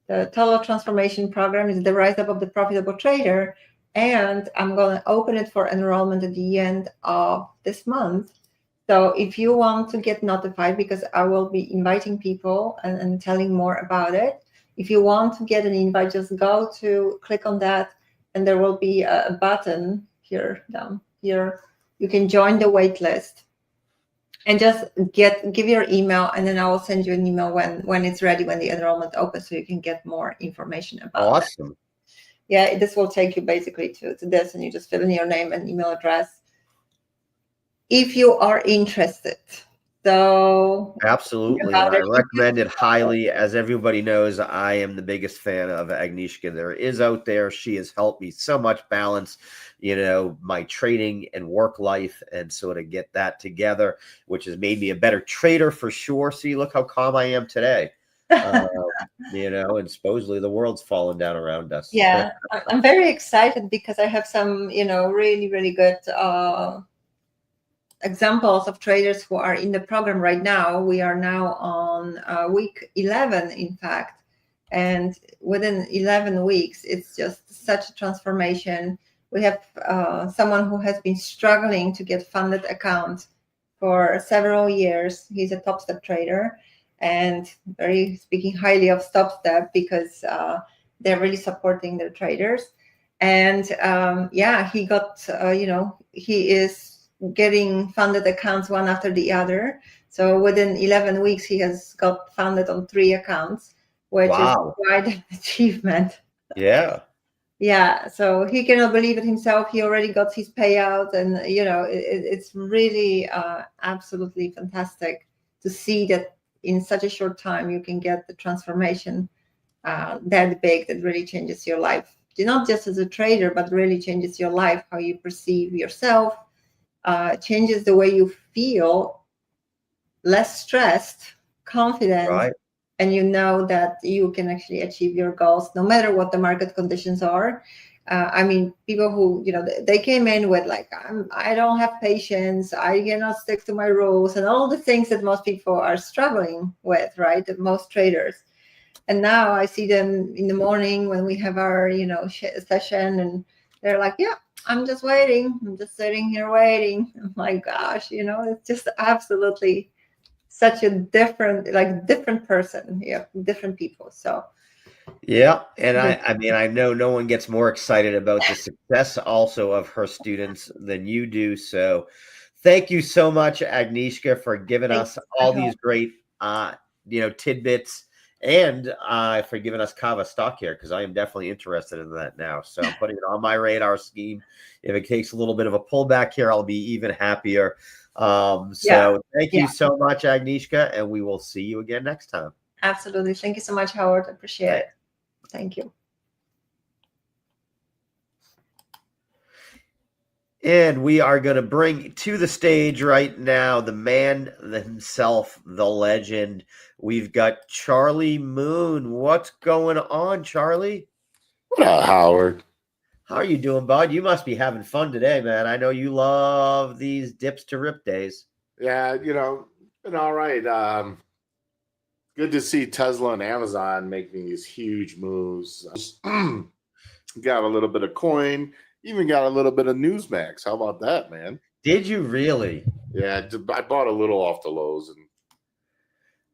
The Total Transformation Program is the Rise Up of the Profitable Trader. And I'm going to open it for enrollment at the end of this month. So if you want to get notified, because I will be inviting people and telling more about it. If you want to get an invite, just click on that, and there will be a button here, down here. You can join the wait list and just give your email, and then I will send you an email when it's ready, when the enrollment opens, so you can get more information about it. Yeah, this will take you basically to this, and you just fill in your name and email address if you are interested. So absolutely, I recommend it highly. As everybody knows, I am the biggest fan of Agnieszka there is out there. She has helped me so much balance, my trading and work life, and sort of get that together, which has made me a better trader for sure. See, look how calm I am today. And supposedly the world's falling down around us. Yeah, I'm very excited because I have some, really, really good examples of traders who are in the program right now. We are now on week 11, in fact, and within 11 weeks, it's just such a transformation. We have someone who has been struggling to get funded accounts for several years. He's a Top Step trader and very speaking highly of Top Step because they're really supporting their traders. And he got, he is getting funded accounts one after the other. So within 11 weeks, he has got funded on 3 accounts, which is quite an achievement. Yeah. Yeah, so he cannot believe it himself. He already got his payout, and it's really absolutely fantastic to see that in such a short time you can get the transformation that big that really changes your life. Not just as a trader, but really changes your life, how you perceive yourself, changes the way you feel, less stressed, confident. Right. And you know that you can actually achieve your goals no matter what the market conditions are. I mean, people who, they came in with like, I don't have patience, I cannot stick to my rules, and all the things that most people are struggling with, right? That most traders. And now I see them in the morning when we have our, session, and they're like, yeah, I'm just waiting. I'm just sitting here waiting. Oh my gosh, it's just absolutely such a different person, different people. So yeah, and I mean, I know no one gets more excited about the success also of her students than you do. So thank you so much, Agnieszka, for giving us all these great tidbits, and for giving us Kava stock here, because I am definitely interested in that now. So I'm putting it on my radar scheme. If it takes a little bit of a pullback here, I'll be even happier. Thank you so much, Agnieszka, and we will see you again next time. Absolutely. Thank you so much, Howard. I appreciate it. Thank you. And we are going to bring to the stage right now the man himself, the legend. We've got Charlie Moon. What's going on, Charlie? What up, Howard? How are you doing, bud? You must be having fun today, man. I know you love these dips to rip days. Yeah, been all right. Good to see Tesla and Amazon making these huge moves. Got a little bit of coin, even got a little bit of Newsmax. How about that, man? Did you really? Yeah, I bought a little off the lows and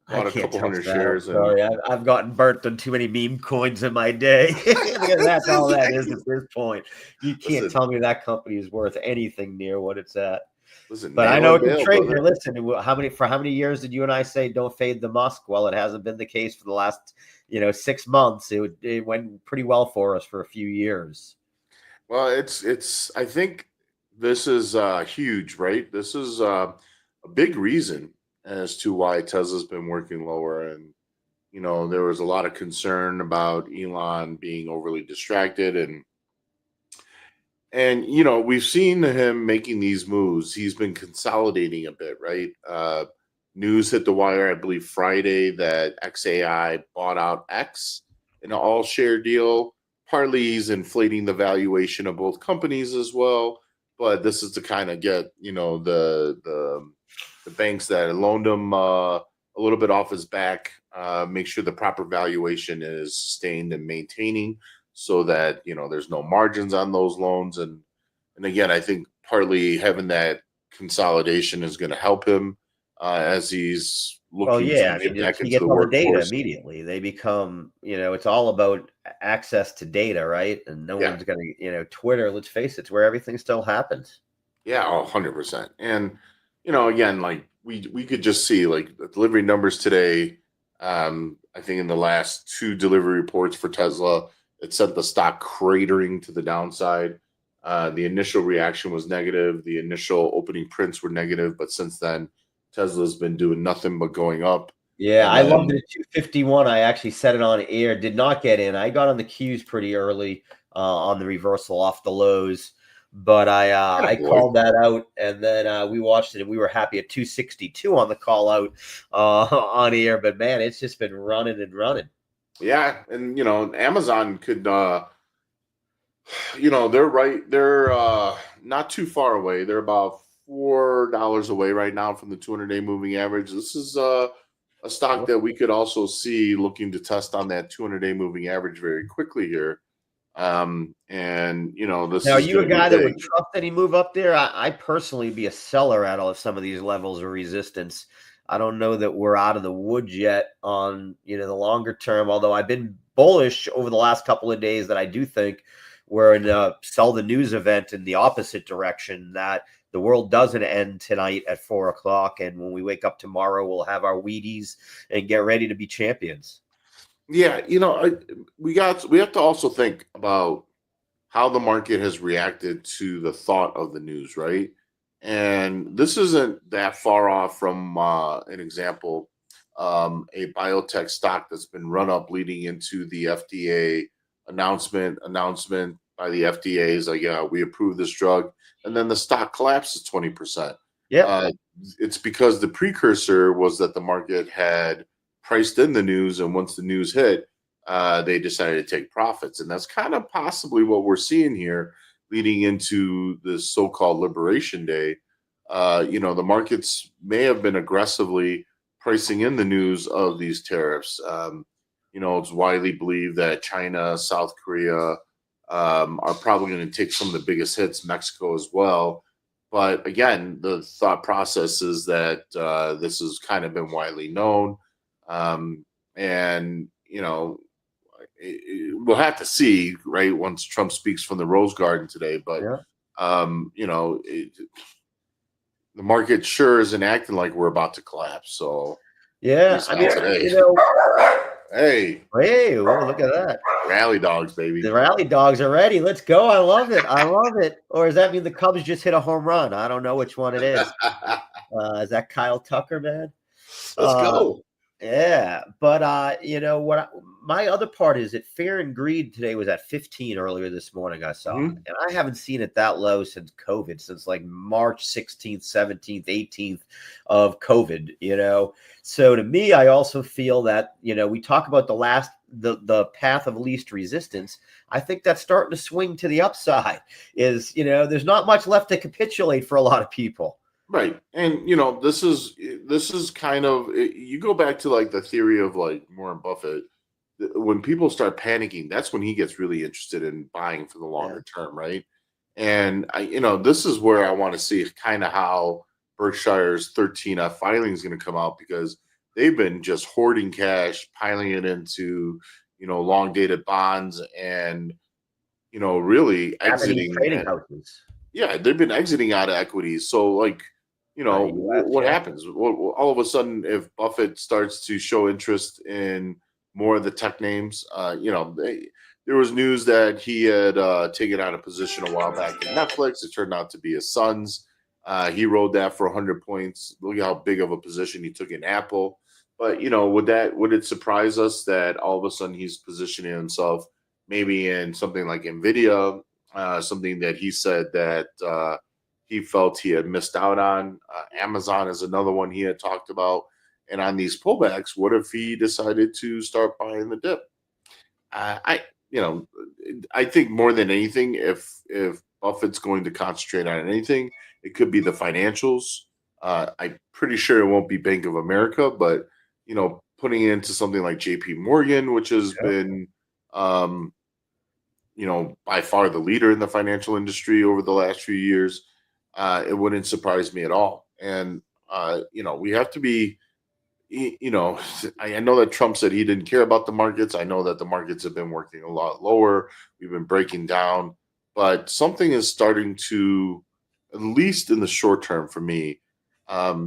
bought a couple hundred shares. Sorry, I've gotten burnt on too many meme coins in my day. That's all that is at this point. You can't tell me that company is worth anything near what it's at. Listen, but I know it's a trade here. Listen, how many years did you and I say don't fade the Musk? Well, it hasn't been the case for the last 6 months. It went pretty well for us for a few years. Well, it's I think this is huge, right? This is a big reason as to why Tesla's been working lower. And there was a lot of concern about Elon being overly distracted, and we've seen him making these moves. He's been consolidating a bit, right? News hit the wire, I believe, Friday that XAI bought out X in an all-share deal. Partly he's inflating the valuation of both companies as well, but this is to kind of get the banks that loaned him a little bit off his back, make sure the proper valuation is sustained and maintaining, so that there's no margins on those loans. And again, I think partly having that consolidation is going to help him as he's looking to get back into the workforce. Data immediately. They become, it's all about access to data, right? And no one's going to, Twitter, let's face it, it's where everything still happens. Yeah, 100%. And, again, like we could just see like the delivery numbers today. I think in the last 2 delivery reports for Tesla, it sent the stock cratering to the downside. The initial reaction was negative. The initial opening prints were negative, but since then, Tesla's been doing nothing but going up. Yeah, I loved it at 251. I actually set it on air, did not get in. I got on the Qs pretty early on the reversal off the lows, but I called that out, and then we watched it, and we were happy at 262 on the call out on air. But man, it's just been running and running. Yeah, and Amazon could, they're right. They're not too far away. They're about $4 away right now from the 200-day moving average. This is a stock that we could also see looking to test on that 200-day moving average very quickly here. And this Now, are is you a going to be guy that would big. trust any move up there? I personally be a seller at all of some of these levels of resistance. I don't know that we're out of the woods yet on the longer term. Although I've been bullish over the last couple of days, that I do think we're in a sell the news event in the opposite direction. That the world doesn't end tonight at 4 o'clock, and when we wake up tomorrow, we'll have our Wheaties and get ready to be champions. Yeah, we have to also think about how the market has reacted to the thought of the news, right? And this isn't that far off from an example, a biotech stock that's been run up leading into the FDA announcement by the FDA is like, yeah, we approve this drug, and then the stock collapses 20%. Yeah. It's because the precursor was that the market had priced in the news, and once the news hit, they decided to take profits. And that's kind of possibly what we're seeing here leading into this so-called Liberation Day. The markets may have been aggressively pricing in the news of these tariffs. It's widely believed that China, South Korea are probably going to take some of the biggest hits, Mexico as well. But again, the thought process is that this has kind of been widely known. And we'll have to see, right, once Trump speaks from the Rose Garden today. But the market sure isn't acting like we're about to collapse. So yeah, I mean, today. Hey, well, look at that. Rally dogs, baby. The rally dogs are ready. Let's go. I love it. I love it. Or does that mean the Cubs just hit a home run? I don't know which one it is. Is that Kyle Tucker, man? Let's go. Yeah, but my other part is that fear and greed today was at 15 earlier this morning. I saw, and I haven't seen it that low since COVID, since like March 16th, 17th, 18th of COVID. So to me, I also feel that we talk about the path of least resistance. I think that's starting to swing to the upside. There's not much left to capitulate for a lot of people. Right. And this is kind of, you go back to like the theory of like Warren Buffett. When people start panicking, that's when he gets really interested in buying for the longer term, right? And this is where I want to see kind of how Berkshire's 13F filing is going to come out, because they've been just hoarding cash, piling it into long dated bonds, and really exiting trading houses. Yeah, they've been exiting out of equities. So like, what happens? Well, all of a sudden, if Buffett starts to show interest in more of the tech names, there was news that he had taken out a position a while back in Netflix. It turned out to be his son's. He rode that for 100 points. Look at how big of a position he took in Apple. But would it surprise us that all of a sudden he's positioning himself maybe in something like Nvidia, something that he said that he felt he had missed out on? Amazon is another one he had talked about. And on these pullbacks, what if he decided to start buying the dip? I think more than anything, if Buffett's going to concentrate on anything, it could be the financials. I'm pretty sure it won't be Bank of America, but putting it into something like JP Morgan, which has been by far the leader in the financial industry over the last few years, it wouldn't surprise me at all. And we have to be, I know that Trump said he didn't care about the markets. I know that the markets have been working a lot lower. We've been breaking down, but something is starting to, at least in the short term for me,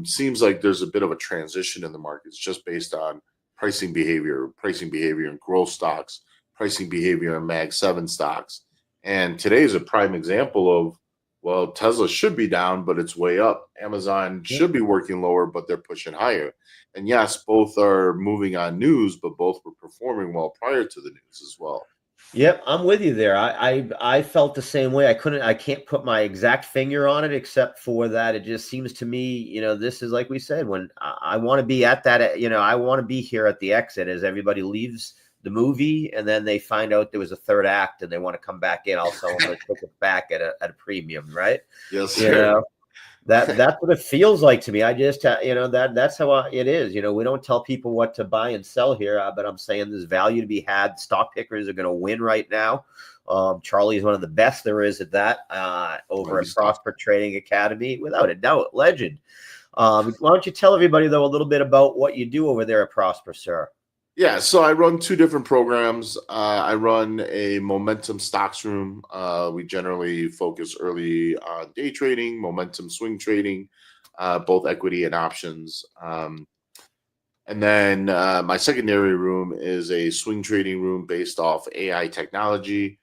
seems like there's a bit of a transition in the markets just based on pricing behavior in growth stocks, pricing behavior in Mag 7 stocks. And today is a prime example of, well, Tesla should be down, but it's way up. Amazon should be working lower, but they're pushing higher. And yes, both are moving on news, but both were performing well prior to the news as well. Yep, I'm with you there. I felt the same way. I can't put my exact finger on it, except for that it just seems to me, this is like we said, when I want to be at that, I want to be here at the exit as everybody leaves the movie, and then they find out there was a third act and they want to come back in. I'll sell them the ticket back at a premium, right? Yes, sir. That's what it feels like to me. I just, that's how it is. We don't tell people what to buy and sell here, but I'm saying there's value to be had. Stock pickers are going to win right now. Charlie is one of the best there is at that over at Prosper Trading Academy, without a doubt, legend. Why don't you tell everybody, though, a little bit about what you do over there at Prosper, sir? Yeah, so I run two different programs. I run a momentum stocks room. We generally focus early on day trading, momentum swing trading, both equity and options. And then my secondary room is a swing trading room based off AI technology.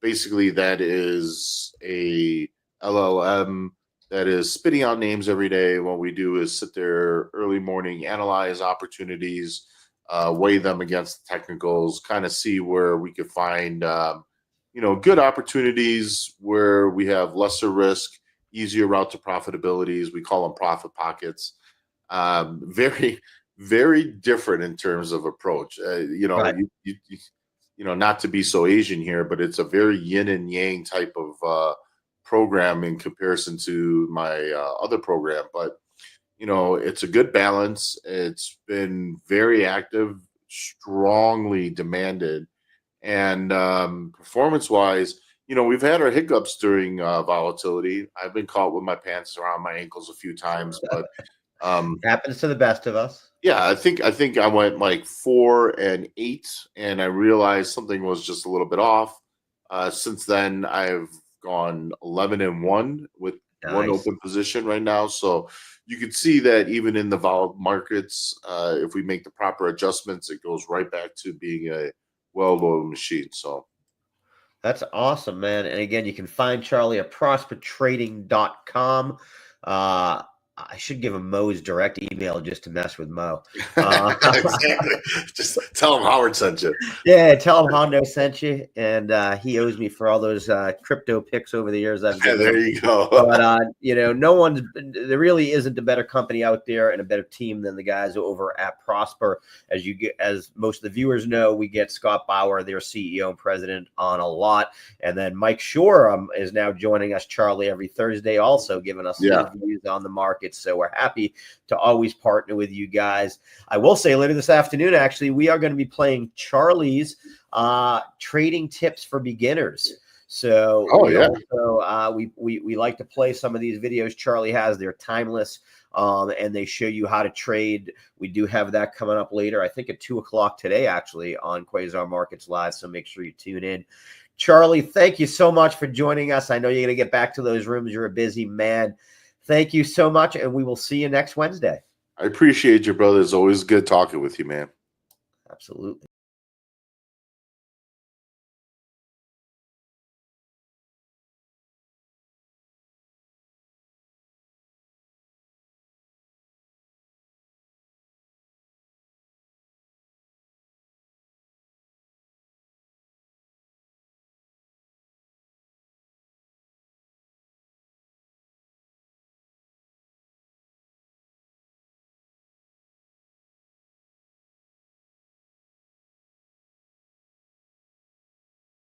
Basically, that is a LLM that is spitting out names every day. What we do is sit there early morning, analyze opportunities, weigh them against the technicals, kind of see where we could find, good opportunities where we have lesser risk, easier route to profitabilities. We call them profit pockets. Very, very different in terms of approach. Right. Not to be so Asian here, but it's a very yin and yang type of program in comparison to my other program. But it's a good balance. It's been very active, strongly demanded, and performance-wise, we've had our hiccups during volatility. I've been caught with my pants around my ankles a few times, but happens to the best of us. yeah, I think I went like 4 and 8, and I realized something was just a little bit off. Since then, I've gone 11 and 1 with one Nice. open position right now. So you can see that even in the volatile markets, if we make the proper adjustments, it goes right back to being a well-oiled machine. So That's awesome, man. And again, you can find Charlie at prospertrading.com. I should give him Mo's direct email just to mess with Mo. exactly. Just tell him Howard sent you. Yeah, tell him Hondo sent you, and he owes me for all those crypto picks over the years I've given There him. you go. But there really isn't a better company out there and a better team than the guys over at Prosper. As most of the viewers know, we get Scott Bauer, their CEO and president, on a lot, and then Mike Shore is now joining us, Charlie, every Thursday, also giving us his views on the market. So we're happy to always partner with you guys. I will say later this afternoon, actually, we are going to be playing Charlie's trading tips for beginners. So we like to play some of these videos Charlie has. They're timeless, and they show you how to trade. We do have that coming up later, I think at 2:00 today, actually, on Quasar Markets Live. So make sure you tune in. Charlie, thank you so much for joining us. I know you're going to get back to those rooms. You're a busy man. Thank you so much, and we will see you next Wednesday. I appreciate you, brother. It's always good talking with you, man. Absolutely.